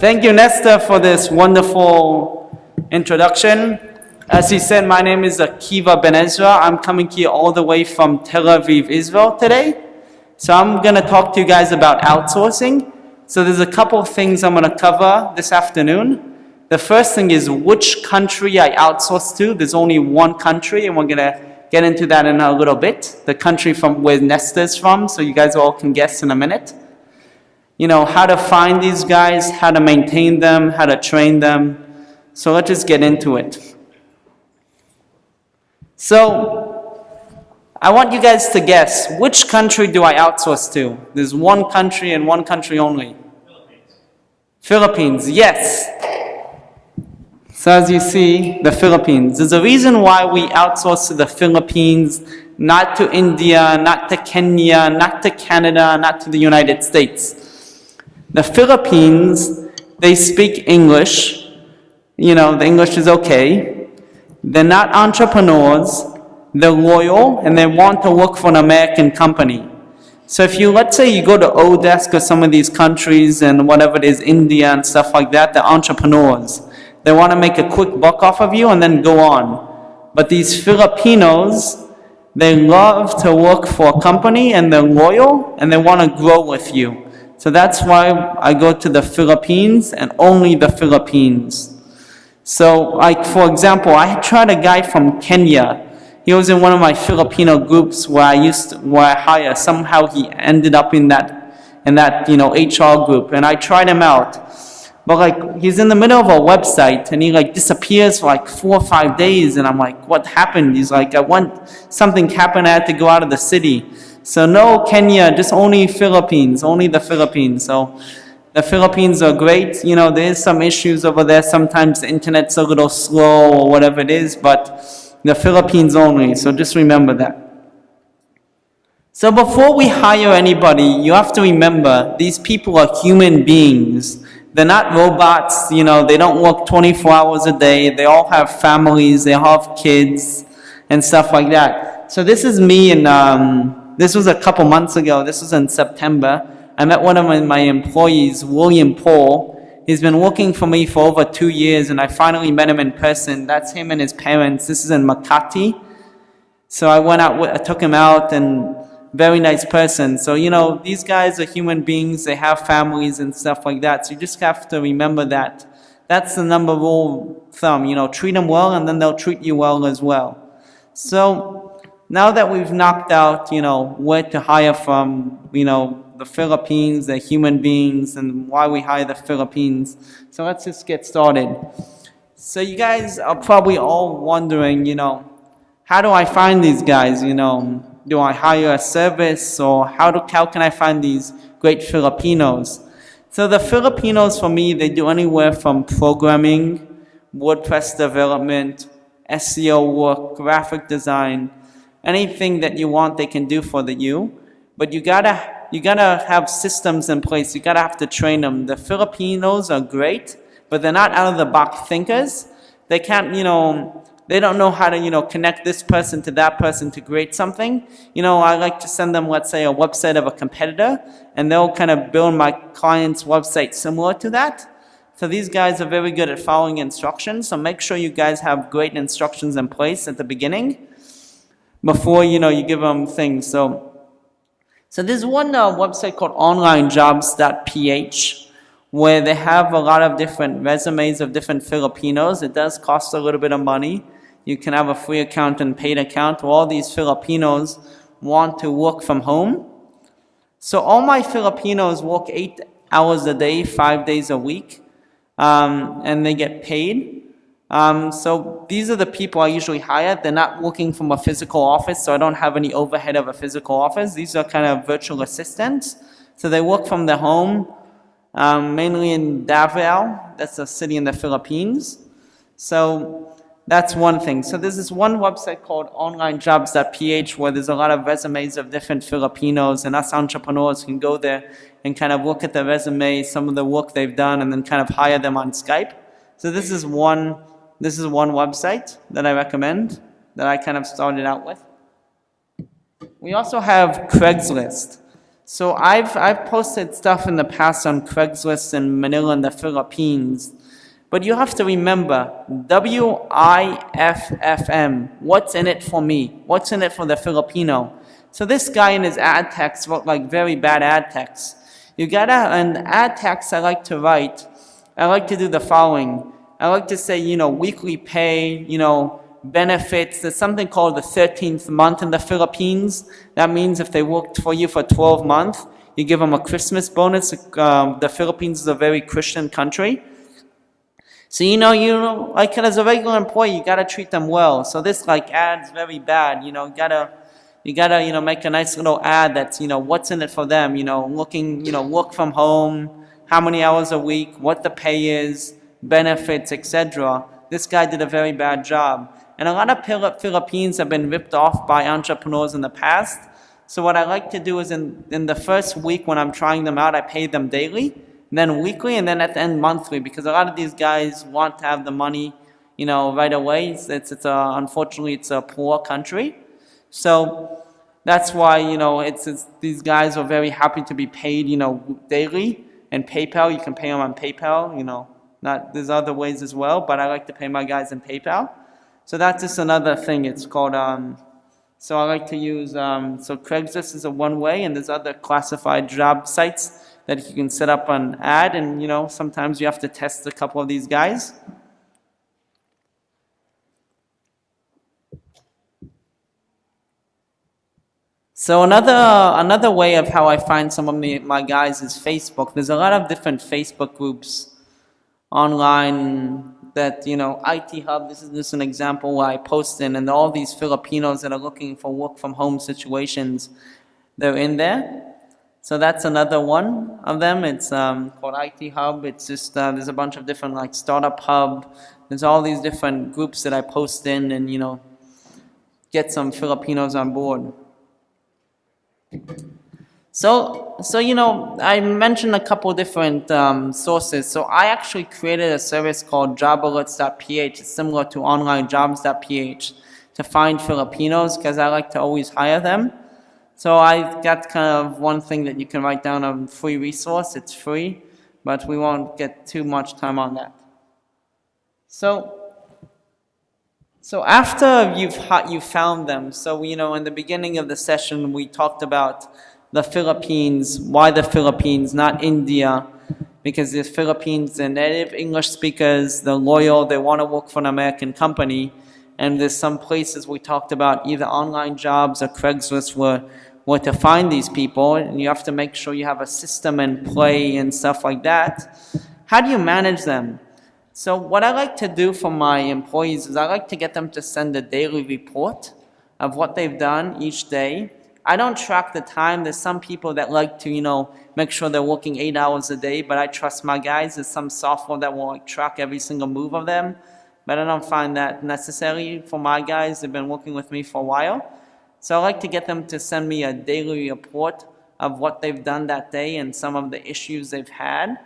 Thank you, Nestor, for this wonderful introduction. As he said, my name is Akiva Ben-Ezra. I'm coming here all the way from Tel Aviv, Israel today. So I'm going to talk to you guys about outsourcing. So there's a couple of things I'm going to cover this afternoon. The first thing is which country I outsource to. There's only one country, and we're going to get into that in a little bit. The country from where Nestor's from, so you guys all can guess in a minute. You know, how to find these guys, how to maintain them, how to train them. So let's just get into it. So, I want you guys to guess, which country do I outsource to? There's one country and one country only. Philippines, yes. So as you see, the Philippines. There's a reason why we outsource to the Philippines, not to India, not to Kenya, not to Canada, not to the United States. The Philippines, they speak English. You know, the English is okay. They're not entrepreneurs. They're loyal, and they want to work for an American company. So if you, let's say you go to Odesk or some of these countries and whatever it is, India and stuff like that, they're entrepreneurs. They want to make a quick buck off of you and then go on. But these Filipinos, they love to work for a company, and they're loyal, and they want to grow with you. So that's why I go to the Philippines and only the Philippines. So, like, for example, I tried a guy from Kenya. He was in one of my Filipino groups where I hire. Somehow he ended up in that HR group, and I tried him out. But like, he's in the middle of a website, and he like disappears for like 4 or 5 days, and I'm like, what happened? He's like, something happened, I had to go out of the city. So no Kenya, just only Philippines, only the Philippines. So the Philippines are great. You know, there is some issues over there. Sometimes the internet's a little slow or whatever it is, but the Philippines only. So just remember that. So before we hire anybody, you have to remember these people are human beings. They're not robots. You know, they don't work 24 hours a day. They all have families. They all have kids and stuff like that. So this is me, and this was a couple months ago. This was in September. I met one of my employees, William Paul. He's been working for me for over 2 years, and I finally met him in person. That's him and his parents. This is in Makati. So I went out, I took him out, and very nice person. So, you know, these guys are human beings. They have families and stuff like that. So you just have to remember that. That's the number rule thumb. You know, treat them well, and then they'll treat you well as well. So now that we've knocked out, you know, where to hire from, you know, the Philippines, the human beings, and why we hire the Philippines. So let's just get started. So you guys are probably all wondering, you know, how do I find these guys? You know, do I hire a service, or how can I find these great Filipinos? So the Filipinos, for me, they do anywhere from programming, WordPress development, SEO work, graphic design, anything that you want, they can do for you. But you gotta have systems in place. You gotta have to train them. The Filipinos are great, but they're not out of the box thinkers. They can't, you know, they don't know how to, you know, connect this person to that person to create something. You know, I like to send them, let's say, a website of a competitor, and they'll kind of build my client's website similar to that. So these guys are very good at following instructions. So make sure you guys have great instructions in place at the beginning before, you know, you give them things. So there's one website called onlinejobs.ph, where they have a lot of different resumes of different Filipinos. It does cost a little bit of money. You can have a free account and paid account. All these Filipinos want to work from home. So all my Filipinos work 8 hours a day, 5 days a week, and they get paid. So these are the people I usually hire. They're not working from a physical office, so I don't have any overhead of a physical office. These are kind of virtual assistants. So they work from their home, mainly in Davao. That's a city in the Philippines. So that's one thing. So there's this one website called onlinejobs.ph where there's a lot of resumes of different Filipinos, and us entrepreneurs can go there and kind of look at the resume, some of the work they've done, and then kind of hire them on Skype. So this is one website that I recommend, that I kind of started out with. We also have Craigslist. So I've posted stuff in the past on Craigslist in Manila in the Philippines. But you have to remember, WIFFM, what's in it for me? What's in it for the Filipino? So this guy in his ad text wrote like very bad ad text. An ad text I like to write, I like to do the following. I like to say, weekly pay, benefits. There's something called the 13th month in the Philippines. That means if they worked for you for 12 months, you give them a Christmas bonus. The Philippines is a very Christian country. So like as a regular employee, you gotta treat them well. So this ad's very bad. You gotta make a nice little ad that's what's in it for them. Work from home, how many hours a week, what the pay is, benefits, etc. This guy did a very bad job, and a lot of Philippines have been ripped off by entrepreneurs in the past. So what I like to do is in the first week when I'm trying them out, I pay them daily. Then weekly, and then at the end monthly, because a lot of these guys want to have the money, right away. Unfortunately, it's a poor country, so that's why these guys are very happy to be paid, daily. And PayPal, you can pay them on PayPal. There's other ways as well, but I like to pay my guys in PayPal. So that's just another thing. It's called. So I like to use. So Craigslist is a one way, and there's other classified job sites that you can set up an ad, and sometimes you have to test a couple of these guys. So another way of how I find some of my guys is Facebook. There's a lot of different Facebook groups online that IT Hub. This is just an example where I post in, and all these Filipinos that are looking for work from home situations, they're in there. So that's another one of them. It's called IT Hub. It's just there's a bunch of different Startup Hub. There's all these different groups that I post in, and get some Filipinos on board. So I mentioned a couple different sources. So I actually created a service called jobalerts.ph. It's similar to onlinejobs.ph to find Filipinos, because I like to always hire them. So I got kind of one thing that you can write down, a free resource. It's free, but we won't get too much time on that. So after you've found them, so in the beginning of the session we talked about the Philippines. Why the Philippines, not India? Because the Philippines, they're native English speakers, they're loyal, they want to work for an American company. And there's some places we talked about, either online jobs or Craigslist, where to find these people, and you have to make sure you have a system in play and stuff like that. How do you manage them? So what I like to do for my employees is I like to get them to send a daily report of what they've done each day. I don't track the time. There's some people that like to, make sure they're working 8 hours a day, but I trust my guys. There's some software that will track every single move of them, but I don't find that necessary for my guys. They've been working with me for a while. So I like to get them to send me a daily report of what they've done that day and some of the issues they've had.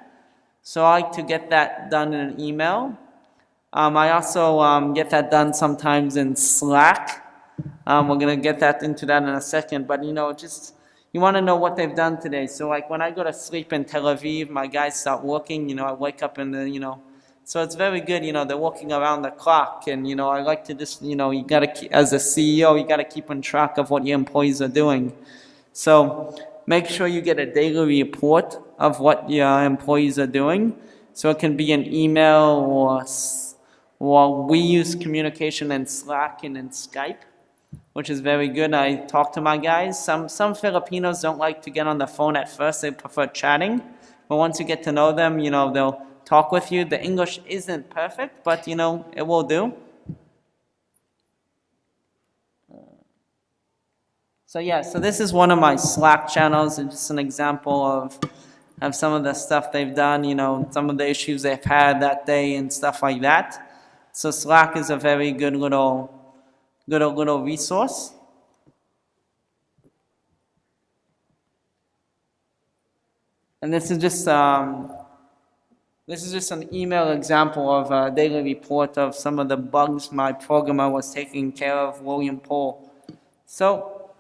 So I like to get that done in an email. I also get that done sometimes in Slack. We're going to get into that in a second. But, you want to know what they've done today. So, when I go to sleep in Tel Aviv, my guys start working. I wake up in the, So it's very good, they're working around the clock. And, I like to just, you got to, as a CEO, you got to keep on track of what your employees are doing. So make sure you get a daily report of what your employees are doing. So it can be an email or we use communication in Slack and in Skype, which is very good. I talk to my guys. Some Filipinos don't like to get on the phone at first. They prefer chatting. But once you get to know them, they'll talk with you. The English isn't perfect, but it will do. So this is one of my Slack channels. It's just an example of some of the stuff they've done, some of the issues they've had that day and stuff like that. So Slack is a very good little resource. And this is just an email example of a daily report of some of the bugs my programmer was taking care of, William Paul. So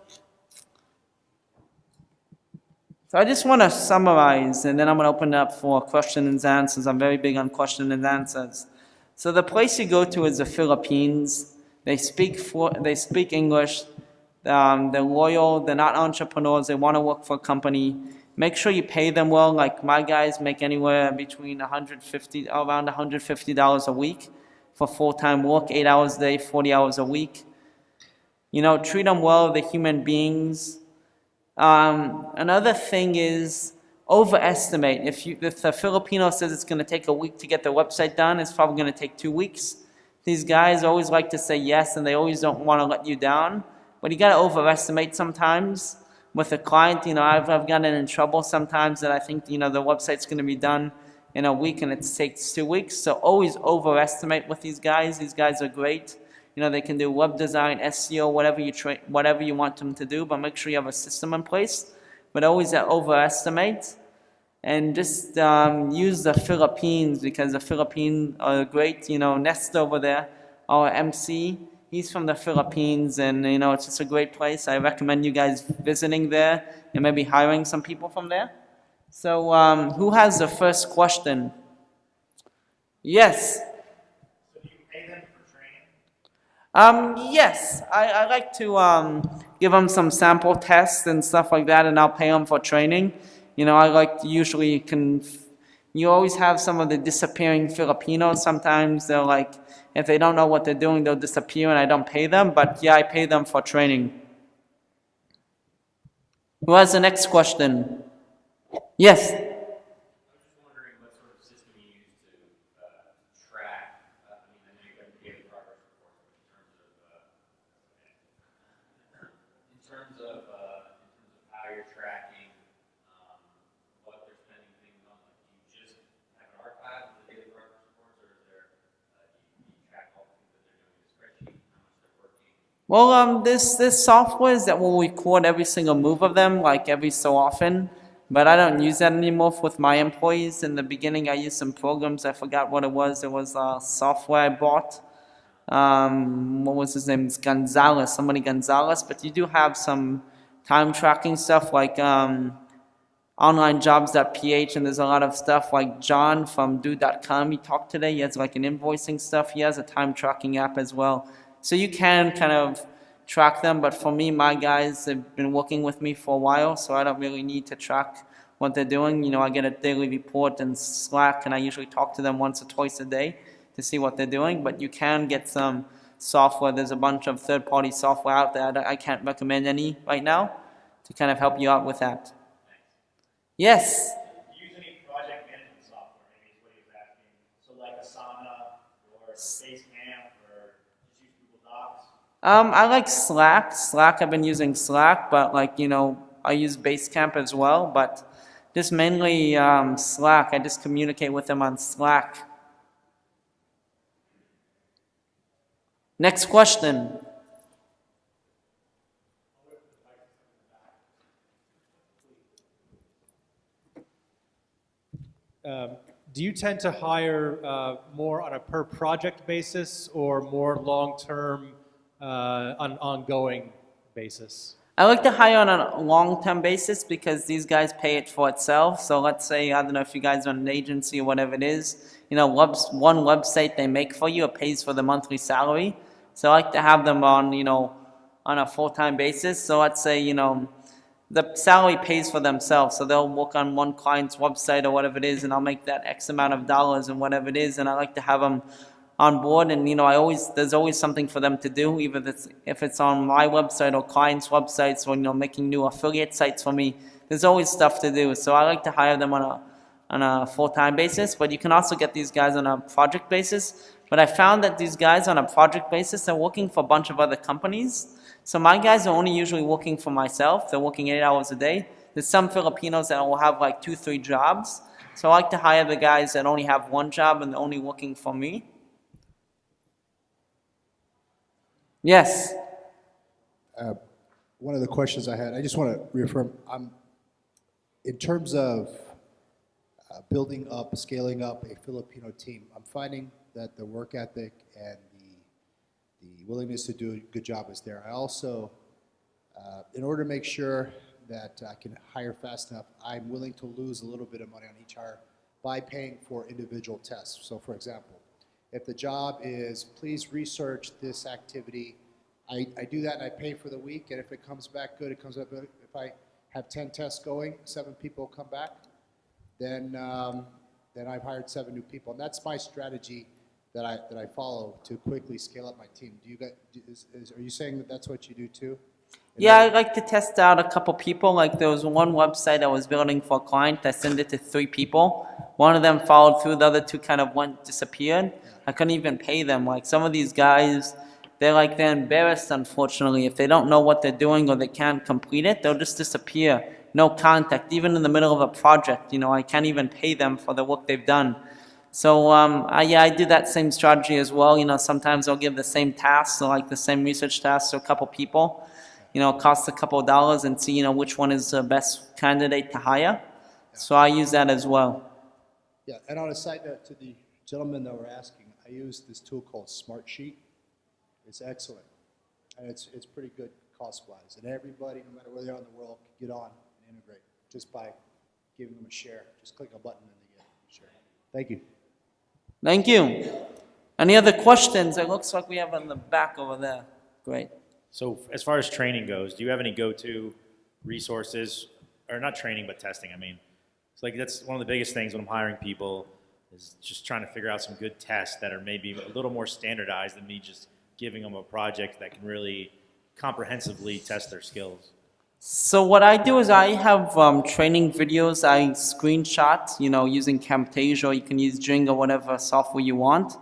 So I just want to summarize, and then I'm going to open it up for questions and answers. I'm very big on questions and answers. So the place you go to is the Philippines. They speak English. They're loyal. They're not entrepreneurs. They want to work for a company. Make sure you pay them well. Like my guys make anywhere between around $150 a week for full-time work, 8 hours a day, 40 hours a week. Treat them well. They're human beings. Another thing is overestimate. If the Filipino says it's going to take a week to get the website done, it's probably going to take 2 weeks. These guys always like to say yes, and they always don't want to let you down. But you got to overestimate sometimes. With a client, I've gotten in trouble sometimes that I think, the website's going to be done in a week and it takes 2 weeks. So always overestimate with these guys. These guys are great. They can do web design, SEO, whatever you want them to do, but make sure you have a system in place. But always overestimate. And just use the Philippines, because the Philippines are great. Nesta over there, our MC, he's from the Philippines, and it's just a great place. I recommend you guys visiting there and maybe hiring some people from there. So who has the first question? Yes. So do you pay them for training? Yes, I like to give them some sample tests and stuff like that, and I'll pay them for training. I like to you always have some of the disappearing Filipinos. Sometimes they're like, if they don't know what they're doing, they'll disappear and I don't pay them. But yeah, I pay them for training. Who has the next question? Yes? I was just wondering what sort of system you use to track. I know you've got daily progress reports, but in terms of how you're tracking what they're spending things on, do you just have an archive of the daily progress reports, or do you track all the things that they're doing in a spreadsheet, how much they're working? Well, there's softwares that will record every single move of them, like every so often. But I don't use that anymore with my employees. In the beginning, I used some programs. I forgot what it was. It was software I bought. What was his name? It's Gonzalez, somebody Gonzalez. But you do have some time tracking stuff like onlinejobs.ph, and there's a lot of stuff like John from do.com. He talked today. He has like an invoicing stuff. He has a time tracking app as well. So you can kind of track them, but for me, my guys have been working with me for a while, so I don't really need to track what they're doing. I get a daily report in Slack, and I usually talk to them once or twice a day to see what they're doing. But you can get some software. There's a bunch of third-party software out there. I can't recommend any right now to kind of help you out with that. Yes? Do you use any project management software? Maybe is what he was asking. So like Asana or Basecamp, or just use Google Docs? I like Slack. I've been using Slack, but I use Basecamp as well, but just mainly Slack. I just communicate with them on Slack. Next question. Do you tend to hire more on a per project basis or more long-term, ongoing basis? I like to hire on a long-term basis because these guys pay it for itself. So let's say, I don't know if you guys are an agency or whatever it is, one website they make for you, it pays for the monthly salary. So I like to have them on a full-time basis. So let's say, the salary pays for themselves. So they'll work on one client's website or whatever it is, and I'll make that X amount of dollars and whatever it is. And I like to have them on board, and there's always something for them to do, even if it's on my website or clients' websites, or making new affiliate sites for me. There's always stuff to do, so I like to hire them on a full-time basis. But you can also get these guys on a project basis. But I found that these guys on a project basis are working for a bunch of other companies. So my guys are only usually working for myself. They're working 8 hours a day. There's some Filipinos that will have like 2-3 jobs. So I like to hire the guys that only have one job and they're only working for me. Yes? One of the questions I had, I just want to reaffirm, in terms of building up, scaling up a Filipino team, I'm finding that the work ethic and the willingness to do a good job is there. I also, in order to make sure that I can hire fast enough, I'm willing to lose a little bit of money on each hire by paying for individual tests. So for example, if the job is, please research this activity, I do that and I pay for the week, and if it comes back good, it comes back good. If I have 10 tests going, 7 people come back, then I've hired 7 new people. And that's my strategy that I follow to quickly scale up my team. Do you guys, are you saying that that's what you do too? Yeah, I like to test out a couple people. Like there was one website I was building for a client. I sent it to 3 people. One of them followed through. The other 2 kind of disappeared. I couldn't even pay them. Like some of these guys, they're embarrassed, unfortunately. If they don't know what they're doing or they can't complete it, they'll just disappear. No contact, even in the middle of a project. I can't even pay them for the work they've done. So I do that same strategy as well. Sometimes I'll give the same tasks, so like the same research tasks to a couple people. It costs a couple of dollars, and see which one is the best candidate to hire. So I use that as well. Yeah, and on a side note to the gentleman that were asking, I use this tool called Smartsheet. It's excellent, and it's pretty good cost-wise. And everybody, no matter where they are in the world, can get on and integrate just by giving them a share. Just click a button and they get a share. Thank you. Thank you. Any other questions? It looks like we have on the back over there. Great. So as far as training goes, do you have any go-to resources, or not training, but testing? I mean, it's like that's one of the biggest things when I'm hiring people is just trying to figure out some good tests that are maybe a little more standardized than me just giving them a project that can really comprehensively test their skills. So what I do is I have training videos I screenshot, using Camtasia, or you can use Jing or whatever software you want.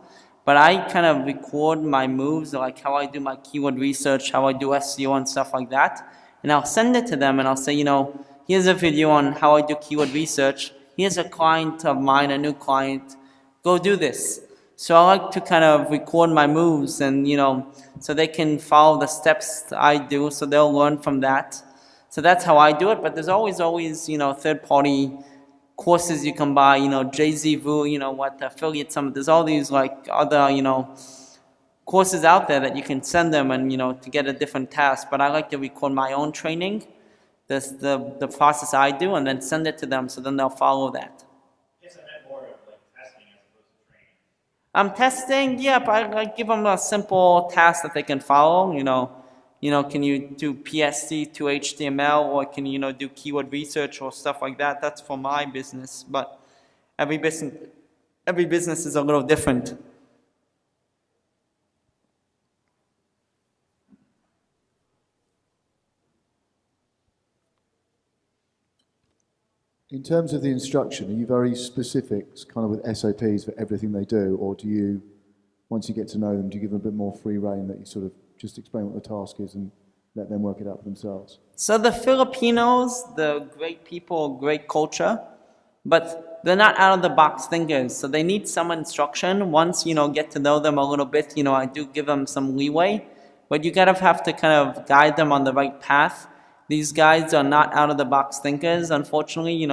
But I kind of record my moves, like how I do my keyword research, how I do SEO and stuff like that. And I'll send it to them and I'll say, here's a video on how I do keyword research. Here's a client of mine, a new client. Go do this. So I like to kind of record my moves and, so they can follow the steps I do, so they'll learn from that. So that's how I do it. But there's always, third-party courses you can buy, JZVoo, affiliate summit. There's all these other, courses out there that you can send them and, to get a different task. But I like to record my own training, the process I do, and then send it to them so then they'll follow that. Yes, I meant more of testing as opposed to training. I'm testing, yeah, but I give them a simple task that they can follow, can you do PSD to HTML, or can you, do keyword research or stuff like that? That's for my business, but every business is a little different. In terms of the instruction, are you very specific, kind of with SOPs for everything they do, or do you, once you get to know them, do you give them a bit more free rein that you sort of just explain what the task is and let them work it out for themselves? So the Filipinos, the great people, great culture, but they're not out-of-the-box thinkers. So they need some instruction. Once, get to know them a little bit, I do give them some leeway. But you gotta have to kind of guide them on the right path. These guys are not out-of-the-box thinkers, unfortunately.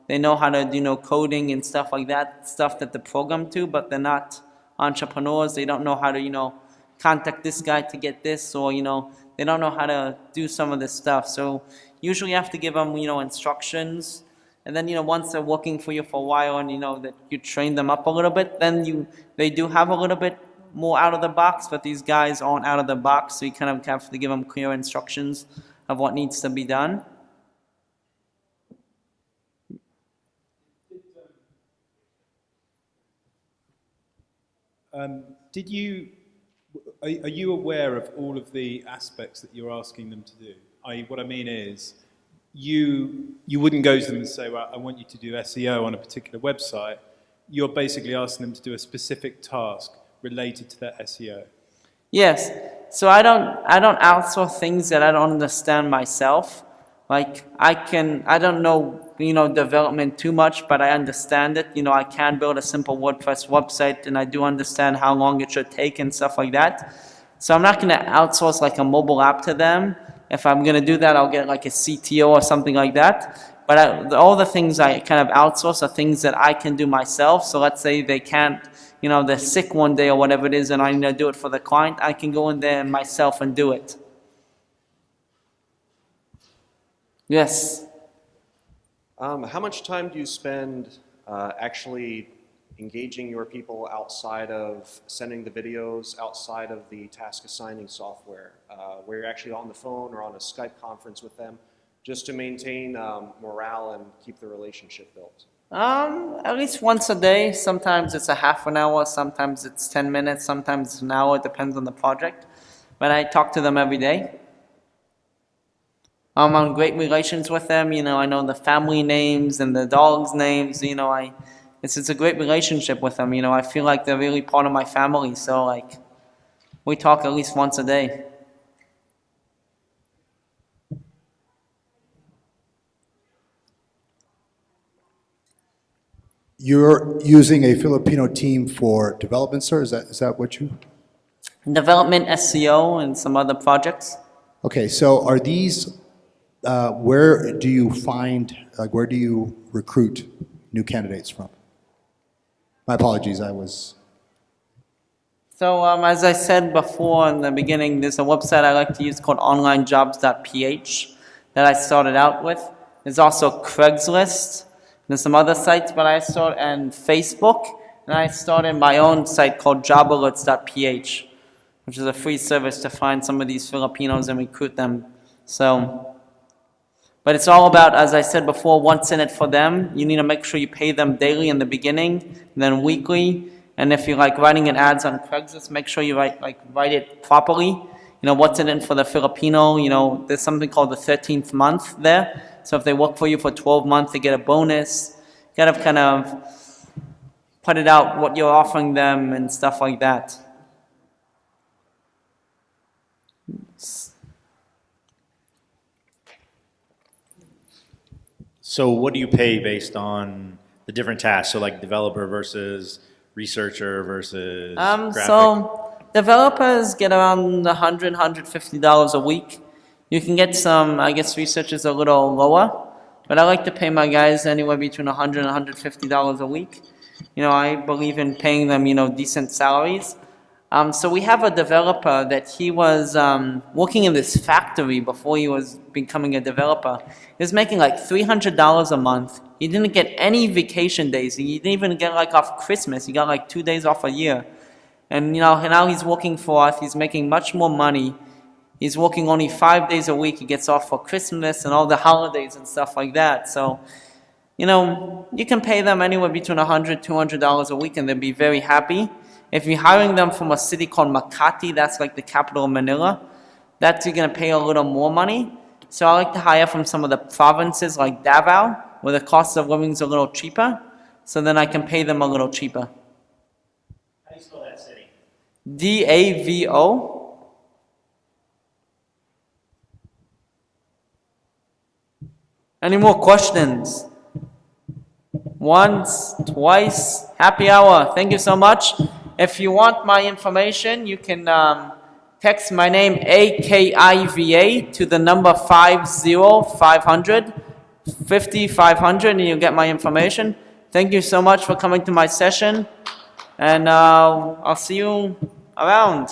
They know how to do coding and stuff like that, stuff that they're programmed to, but they're not entrepreneurs. They don't know how to, contact this guy to get this, or, they don't know how to do some of this stuff. So usually you have to give them, instructions. And then, once they're working for you for a while and, that you train them up a little bit, then they do have a little bit more out of the box, but these guys aren't out of the box. So you kind of have to give them clear instructions of what needs to be done. Are you aware of all of the aspects that you're asking them to do? What I mean is, you wouldn't go to them and say, well, I want you to do SEO on a particular website. You're basically asking them to do a specific task related to that SEO. Yes. So I don't outsource things that I don't understand myself. Like I don't know, development too much, but I understand it. I can build a simple WordPress website, and I do understand how long it should take and stuff like that. So I'm not going to outsource like a mobile app to them. If I'm going to do that, I'll get like a CTO or something like that. But all the things I kind of outsource are things that I can do myself. So let's say they can't, they're sick one day or whatever it is, and I need to do it for the client. I can go in there myself and do it. Yes. How much time do you spend actually engaging your people outside of sending the videos, outside of the task assigning software, where you're actually on the phone or on a Skype conference with them, just to maintain morale and keep the relationship built? At least once a day. Sometimes it's a half an hour, sometimes it's 10 minutes, sometimes it's an hour. It depends on the project. But I talk to them every day. I'm on great relations with them. I know the family names and the dogs' names. It's a great relationship with them. I feel like they're really part of my family. So we talk at least once a day. You're using a Filipino team for development, sir? Is that what you? Development, SEO, and some other projects. Okay, so are these, where do you find, where do you recruit new candidates from? My apologies, I was. So as I said before in the beginning, there's a website I like to use called onlinejobs.ph that I started out with. There's also Craigslist. There's some other sites, but and Facebook, and I started my own site called jobalerts.ph, which is a free service to find some of these Filipinos and recruit them. But it's all about, as I said before, what's in it for them. You need to make sure you pay them daily in the beginning, and then weekly. And if you're writing an ads on Craigslist, make sure you write it properly. What's in it for the Filipino. There's something called the 13th month there. So if they work for you for 12 months, they get a bonus. You gotta kind of put it out, what you're offering them and stuff like that. So what do you pay based on the different tasks? So developer versus researcher versus graphic? So developers get around $100, $150 a week. You can get some, I guess researchers a little lower, but I like to pay my guys anywhere between $100 and $150 a week. I believe in paying them, decent salaries. So we have a developer that he was working in this factory before he was becoming a developer. He was making $300 a month. He didn't get any vacation days. He didn't even get off Christmas. He got 2 days off a year. And now he's working for us. He's making much more money. He's working only 5 days a week. He gets off for Christmas and all the holidays and stuff like that. So, you can pay them anywhere between $100, $200 a week and they'll be very happy. If you're hiring them from a city called Makati, that's the capital of Manila, that's you're going to pay a little more money. So I like to hire from some of the provinces like Davao, where the cost of living is a little cheaper. So then I can pay them a little cheaper. How do you spell that city? DAVO. Any more questions? Once, twice, happy hour. Thank you so much. If you want my information, you can text my name AKIVA to the number 50500 5500 and you'll get my information. Thank you so much for coming to my session, and I'll see you around.